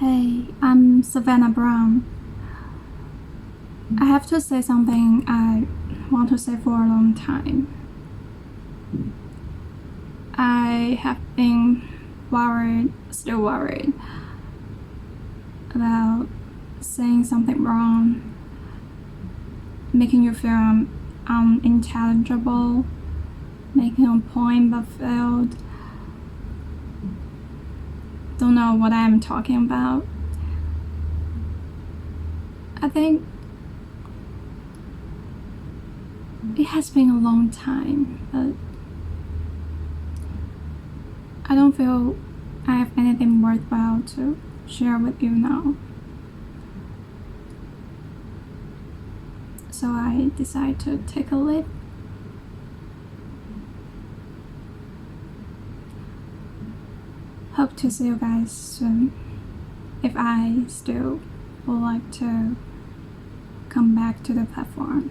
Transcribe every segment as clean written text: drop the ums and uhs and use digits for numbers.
Hey, I'm Savannah Brown. I have to say something I want to say for a long time. I have been still worried, about saying something wrong, making you feel unintelligible, making a point but failed. Don't know what I'm talking about. I think it has been a long time, but I don't feel I have anything worthwhile to share with you now. So I decided to take a leave. Hope to see you guys soon, if I still would like to come back to the platform.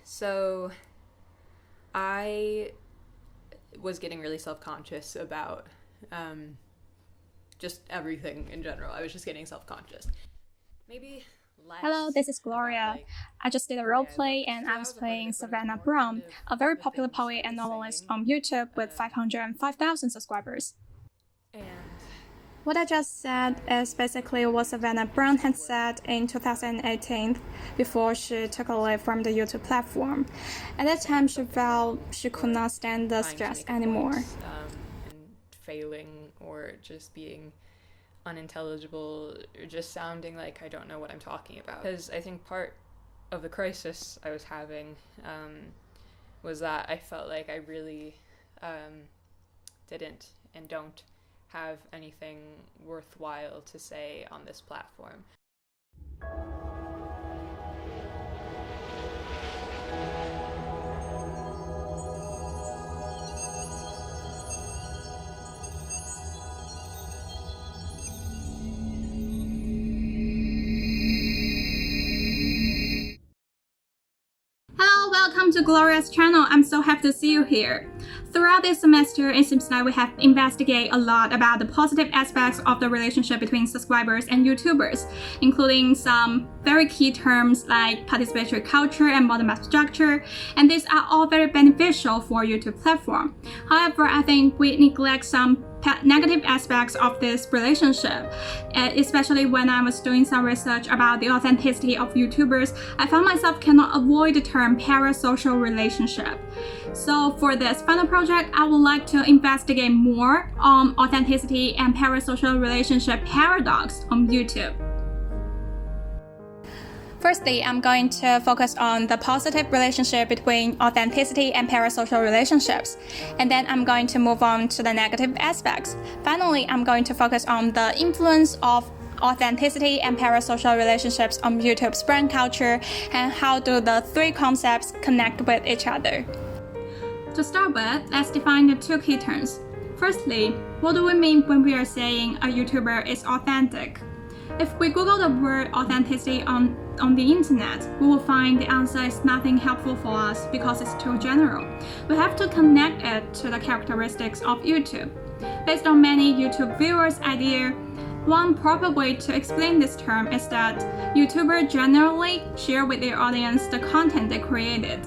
So I was getting really self-conscious about just everything in general. I was just getting self-conscious. Maybe less. Hello, this is Gloria. I just did a role play and I was playing Savannah Brown, a very popular poet and novelist on YouTube with 505,000 subscribers. And What I just said is basically what Savannah Brown had said in 2018 before she took a leave from the YouTube platform. At that time, she felt she could not stand the stress anymore. And failing or just being unintelligible or just sounding like I don't know what I'm talking about. Because I think part of the crisis I was having was that I felt like I really didn't and don't have anything worthwhile to say on this platform. Hello, welcome to Gloria's channel. I'm so happy to see you here. Throughout this semester, it seems like we have investigated a lot about the positive aspects of the relationship between subscribers and YouTubers, including some very key terms like participatory culture and bottom-up structure, and these are all very beneficial for YouTube platform. However, I think we neglect some negative aspects of this relationship, especially when I was doing some research about the authenticity of YouTubers. I found myself cannot avoid the term parasocial relationship. So for this final project, I would like to investigate more on authenticity and parasocial relationship paradox on YouTube. Firstly, I'm going to focus on the positive relationship between authenticity and parasocial relationships, and then I'm going to move on to the negative aspects. Finally, I'm going to focus on the influence of authenticity and parasocial relationships on YouTube's brand culture and how do the three concepts connect with each other. To start with, let's define the two key terms. Firstly, what do we mean when we are saying a YouTuber is authentic? If we Google the word authenticity on the internet, we will find the answer is nothing helpful for us because it's too general. We have to connect it to the characteristics of YouTube. Based on many YouTube viewers' idea, one proper way to explain this term is that YouTubers generally share with their audience the content they created.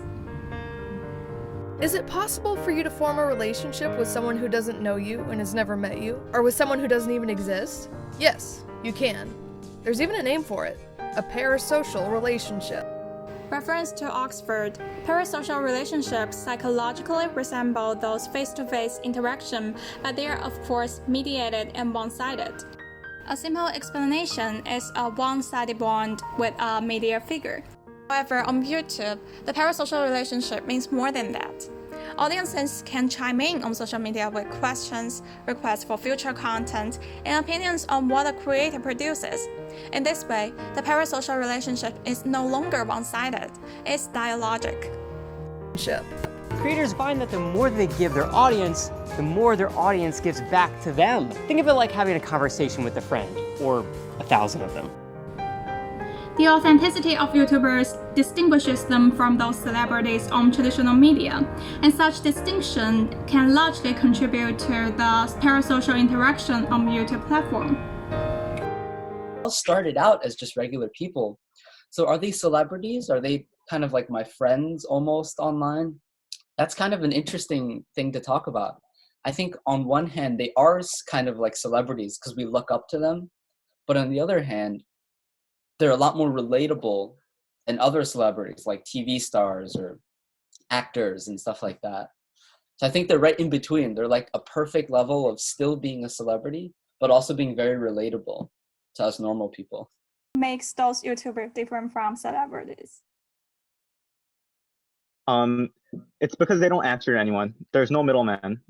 Is it possible for you to form a relationship with someone who doesn't know you and has never met you? Or with someone who doesn't even exist? Yes, you can. There's even a name for it. A parasocial relationship. Reference to Oxford, parasocial relationships psychologically resemble those face-to-face interaction, but they are of course mediated and one-sided. A simple explanation is a one-sided bond with a media figure. However, on YouTube, the parasocial relationship means more than that. Audiences can chime in on social media with questions, requests for future content, and opinions on what a creator produces. In this way, the parasocial relationship is no longer one-sided, it's dialogic. Creators find that the more they give their audience, the more their audience gives back to them. Think of it like having a conversation with a friend, or 1,000 of them. The authenticity of YouTubers distinguishes them from those celebrities on traditional media, and such distinction can largely contribute to the parasocial interaction on YouTube platform. All started out as just regular people. So are these celebrities? Are they kind of like my friends almost online? That's kind of an interesting thing to talk about. I think on one hand, they are kind of like celebrities because we look up to them. But on the other hand, they're a lot more relatable than other celebrities like TV stars or actors and stuff like that. So I think they're right in between. They're like a perfect level of still being a celebrity, but also being very relatable to us normal people. Makes those YouTubers different from celebrities? It's because they don't answer to anyone. There's no middleman.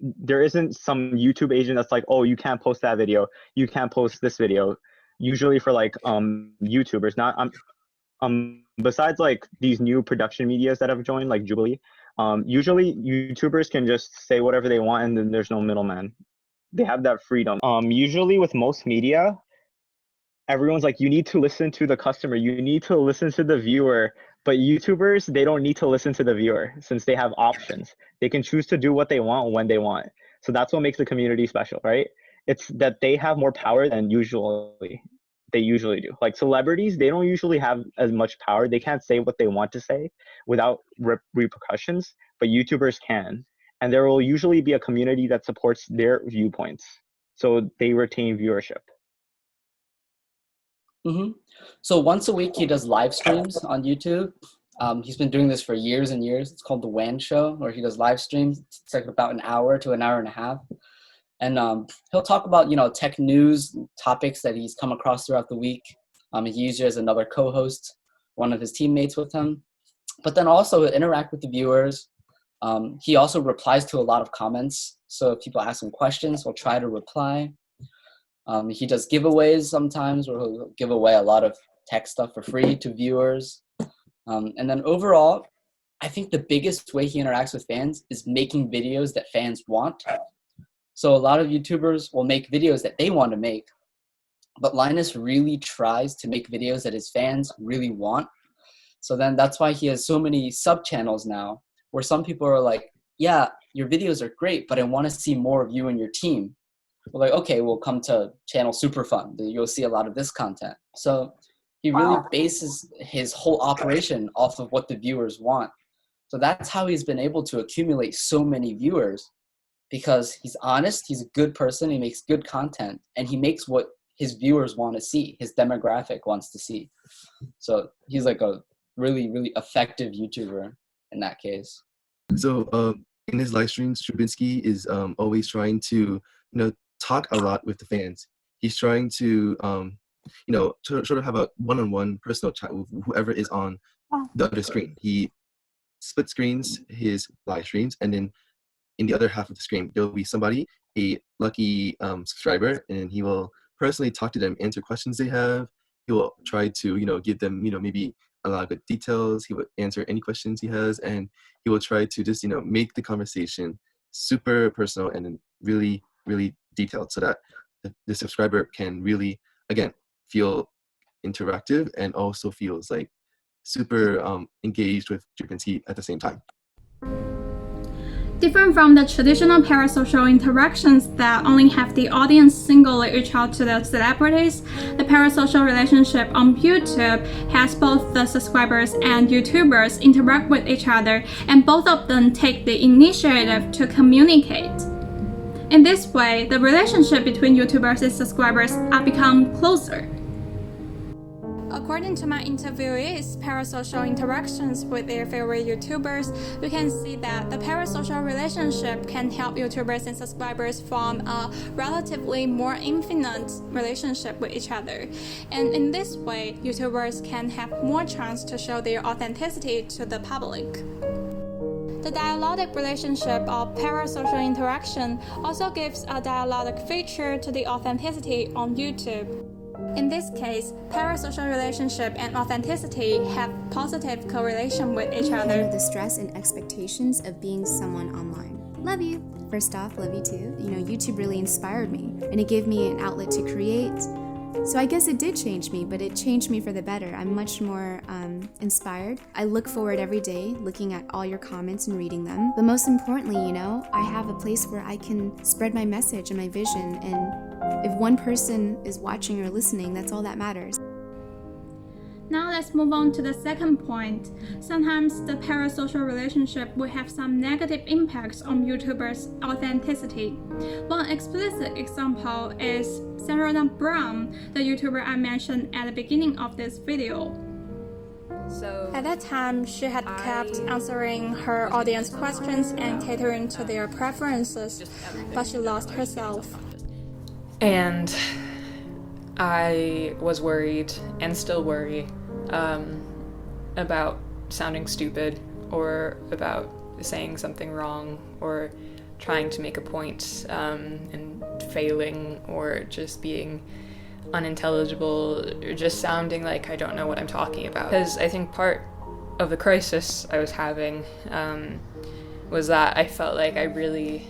There isn't some YouTube agent that's like, oh, you can't post that video, you can't post this video. Usually for like YouTubers, not besides like these new production medias that have joined, like Jubilee, usually YouTubers can just say whatever they want and then there's no middleman. They have that freedom. Usually with most media, everyone's like, you need to listen to the customer, you need to listen to the viewer. But YouTubers, they don't need to listen to the viewer since they have options. They can choose to do what they want when they want. So that's what makes the community special, right? It's that they have more power than they usually do. Like celebrities, they don't usually have as much power. They can't say what they want to say without repercussions, but YouTubers can. And there will usually be a community that supports their viewpoints. So they retain viewership. So once a week, he does live streams on YouTube. He's been doing this for years and years. It's called The WAN Show, where he does live streams. It's like about an hour to an hour and a half. And he'll talk about, tech news topics that he's come across throughout the week. He usually has another co-host, one of his teammates with him. But then also he'll interact with the viewers. He also replies to a lot of comments. So if people ask him questions, he'll try to reply. He does giveaways sometimes where he'll give away a lot of tech stuff for free to viewers. And then overall, I think the biggest way he interacts with fans is making videos that fans want. So a lot of YouTubers will make videos that they want to make, but Linus really tries to make videos that his fans really want. So then that's why he has so many sub-channels now, where some people are like, yeah, your videos are great, but I want to see more of you and your team. We're like, okay, we'll come to channel Super Fun. You'll see a lot of this content. So he really bases his whole operation off of what the viewers want. So that's how he's been able to accumulate so many viewers, because he's honest, he's a good person, he makes good content, and he makes what his viewers want to see, his demographic wants to see. So he's like a really, really effective YouTuber in that case. So in his live streams, Stravinsky is always trying to, talk a lot with the fans. He's trying to, sort of have a one-on-one personal chat with whoever is on the other screen. He split screens his live streams, and then in the other half of the screen, there will be somebody, a lucky subscriber, and he will personally talk to them, answer questions they have. He will try to, give them, maybe a lot of good details. He will answer any questions he has, and he will try to just, make the conversation super personal and then really, really detailed, so that the subscriber can really, again, feel interactive and also feels like super engaged with Stravinsky at the same time. Different from the traditional parasocial interactions that only have the audience singly reach out to the celebrities, the parasocial relationship on YouTube has both the subscribers and YouTubers interact with each other, and both of them take the initiative to communicate. In this way, the relationship between YouTubers and subscribers have become closer. According to my interviewees' parasocial interactions with their favorite YouTubers, we can see that the parasocial relationship can help YouTubers and subscribers form a relatively more infinite relationship with each other. And in this way, YouTubers can have more chance to show their authenticity to the public. The dialogic relationship of parasocial interaction also gives a dialogic feature to the authenticity on YouTube. In this case, parasocial relationship and authenticity have positive correlation with each other. The stress and expectations of being someone online. Love you! First off, love you too. YouTube really inspired me, and it gave me an outlet to create. So I guess it did change me, but it changed me for the better. I'm much more inspired. I look forward every day looking at all your comments and reading them. But most importantly, I have a place where I can spread my message and my vision. And if one person is watching or listening, that's all that matters. Now let's move on to the second point. Sometimes the parasocial relationship will have some negative impacts on YouTubers' authenticity. One explicit example is Sarah Brown, the YouTuber I mentioned at the beginning of this video. So At that time, she had kept answering her audience questions and catering to their preferences, but she lost herself. And I was worried and still worry about sounding stupid or about saying something wrong or trying to make a point and failing or just being unintelligible or just sounding like I don't know what I'm talking about. Because I think part of the crisis I was having was that I felt like I really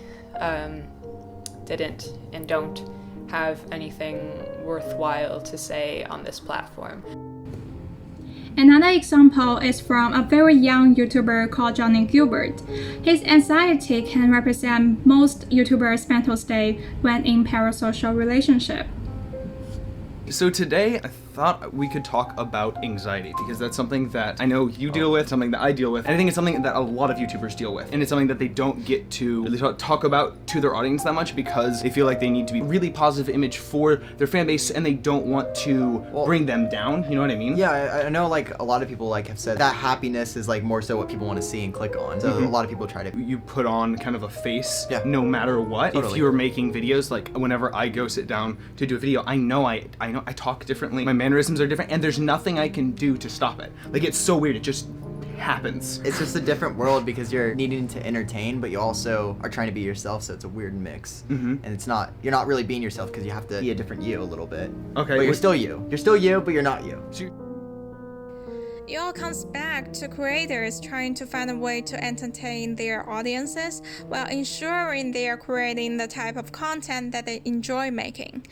didn't and don't have anything worthwhile to say on this platform. Another example is from a very young YouTuber called Johnny Gilbert. His anxiety can represent most YouTubers' mental state when in parasocial relationship. So today I thought we could talk about anxiety because that's something that I know you deal with, something that I deal with, and I think it's something that a lot of YouTubers deal with. And it's something that they don't get to really talk about to their audience that much because they feel like they need to be really positive image for their fan base and they don't want to bring them down, you know what I mean? Yeah, I know like a lot of people like have said that happiness is like more so what people want to see and click on. So a lot of people try to... You put on kind of a face no matter what. Totally. If you're making videos, like whenever I go sit down to do a video, I know I talk differently. My mannerisms are different and there's nothing I can do to stop it. Like it's so weird, it just happens. It's just a different world because you're needing to entertain, but you also are trying to be yourself, so it's a weird mix. And it's not, you're not really being yourself because you have to be a different you a little bit. Okay. But you're still you. You're still you, but you're not you. It all comes back to creators trying to find a way to entertain their audiences while ensuring they are creating the type of content that they enjoy making.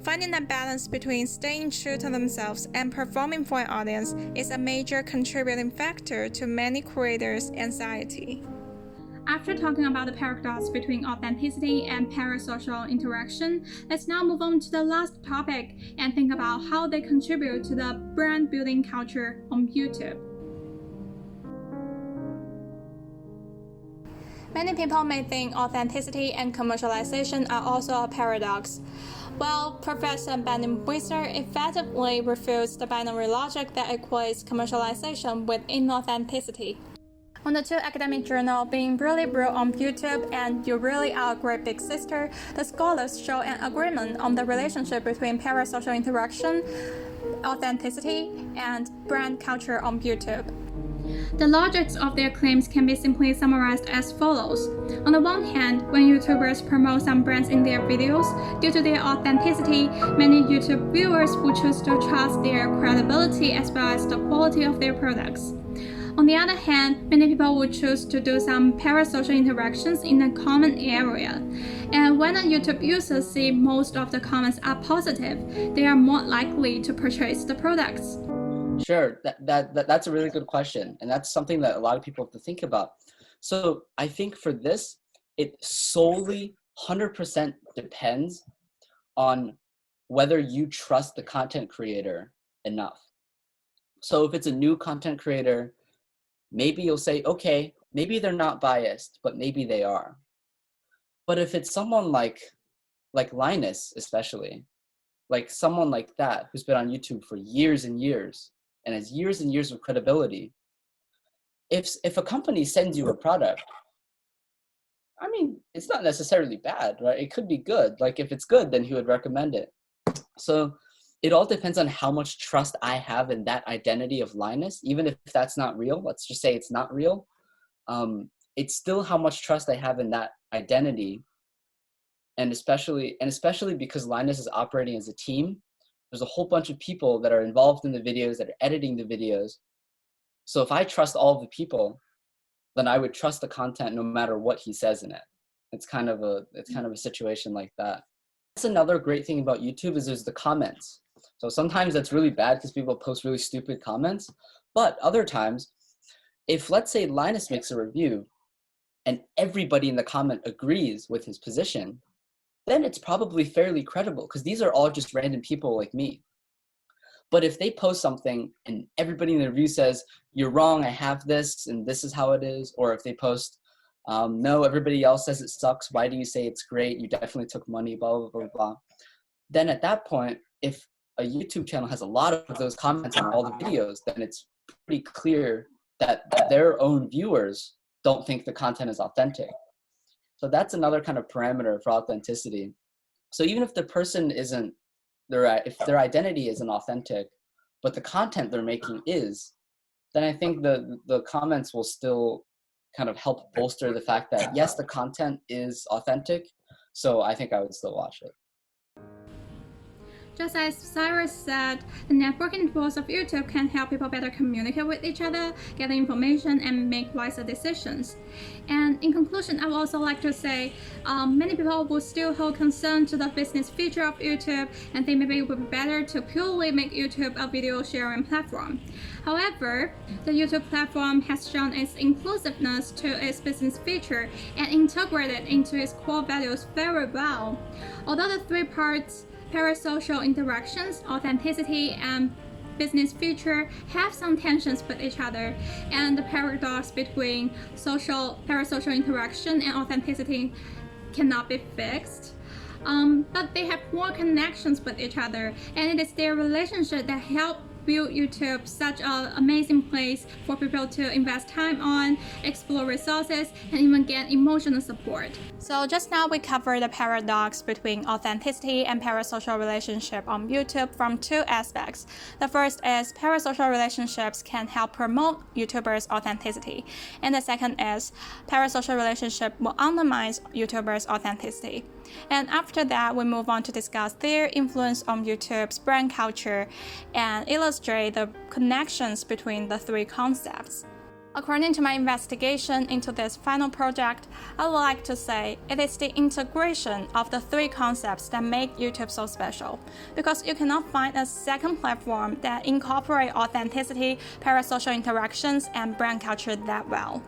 Finding a balance between staying true to themselves and performing for an audience is a major contributing factor to many creators' anxiety. After talking about the paradox between authenticity and parasocial interaction, let's now move on to the last topic and think about how they contribute to the brand building culture on YouTube. Many people may think authenticity and commercialization are also a paradox. Well, Professor Ben Weiser effectively refutes the binary logic that equates commercialization with inauthenticity. On the two academic journals Being Really Real on YouTube and You Really Are a Great Big Sister, the scholars show an agreement on the relationship between parasocial interaction, authenticity, and brand culture on YouTube. The logics of their claims can be simply summarized as follows. On the one hand, when YouTubers promote some brands in their videos, due to their authenticity, many YouTube viewers will choose to trust their credibility as well as the quality of their products. On the other hand, many people would choose to do some parasocial interactions in a common area. And when a YouTube user see most of the comments are positive, they are more likely to purchase the products. Sure, that's a really good question. And that's something that a lot of people have to think about. So I think for this, it solely 100% depends on whether you trust the content creator enough. So if it's a new content creator, maybe you'll say, okay, maybe they're not biased, but maybe they are. But if it's someone like Linus, especially, like someone like that who's been on YouTube for years and years and has years and years of credibility, if a company sends you a product, I mean, it's not necessarily bad, right? It could be good. Like if it's good, then he would recommend it. So it all depends on how much trust I have in that identity of Linus, even if that's not real. Let's just say it's not real. It's still how much trust I have in that identity. And especially because Linus is operating as a team, there's a whole bunch of people that are involved in the videos, that are editing the videos. So if I trust all of the people, then I would trust the content no matter what he says in it. It's kind of a situation like that. That's another great thing about YouTube is there's the comments. So sometimes that's really bad because people post really stupid comments. But other times, if let's say Linus makes a review and everybody in the comment agrees with his position, then it's probably fairly credible because these are all just random people like me. But if they post something and everybody in the review says, you're wrong, I have this, and this is how it is, or if they post, no, everybody else says it sucks, why do you say it's great, you definitely took money, blah, blah, blah, blah. Then at that point, if a YouTube channel has a lot of those comments on all the videos, then it's pretty clear that their own viewers don't think the content is authentic. So that's another kind of parameter for authenticity. So even if the person isn't, if their identity isn't authentic, but the content they're making is, then I think the comments will still kind of help bolster the fact that yes, the content is authentic. So I think I would still watch it. Just as Cyrus said, the networking tools of YouTube can help people better communicate with each other, gather information, and make wiser decisions. And in conclusion, I would also like to say many people will still hold concern to the business feature of YouTube and think maybe it would be better to purely make YouTube a video sharing platform. However, the YouTube platform has shown its inclusiveness to its business feature and integrated into its core values very well. Although the three parts, parasocial interactions, authenticity, and business feature, have some tensions with each other, and the paradox between parasocial interaction and authenticity cannot be fixed. But they have more connections with each other, and it is their relationship that help build YouTube such an amazing place for people to invest time on, explore resources, and even get emotional support. So just now we covered the paradox between authenticity and parasocial relationship on YouTube from two aspects. The first is parasocial relationships can help promote YouTubers' authenticity, and the second is parasocial relationship will undermine YouTubers' authenticity. And after that, we move on to discuss their influence on YouTube's brand culture and illustrate the connections between the three concepts. According to my investigation into this final project, I would like to say it is the integration of the three concepts that make YouTube so special, because you cannot find a second platform that incorporates authenticity, parasocial interactions, and brand culture that well.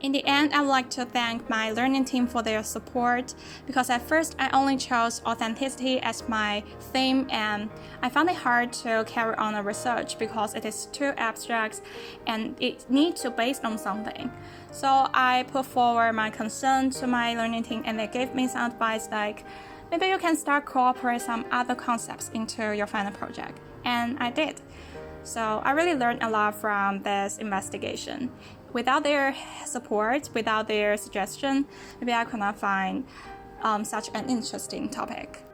In the end, I would like to thank my learning team for their support, because at first I only chose authenticity as my theme, and I found it hard to carry on a research because it is too abstract and it needs to be based on something. So I put forward my concern to my learning team, and they gave me some advice like, maybe you can start cooperate some other concepts into your final project. And I did. So I really learned a lot from this investigation. Without their support, without their suggestion, maybe I could not find such an interesting topic.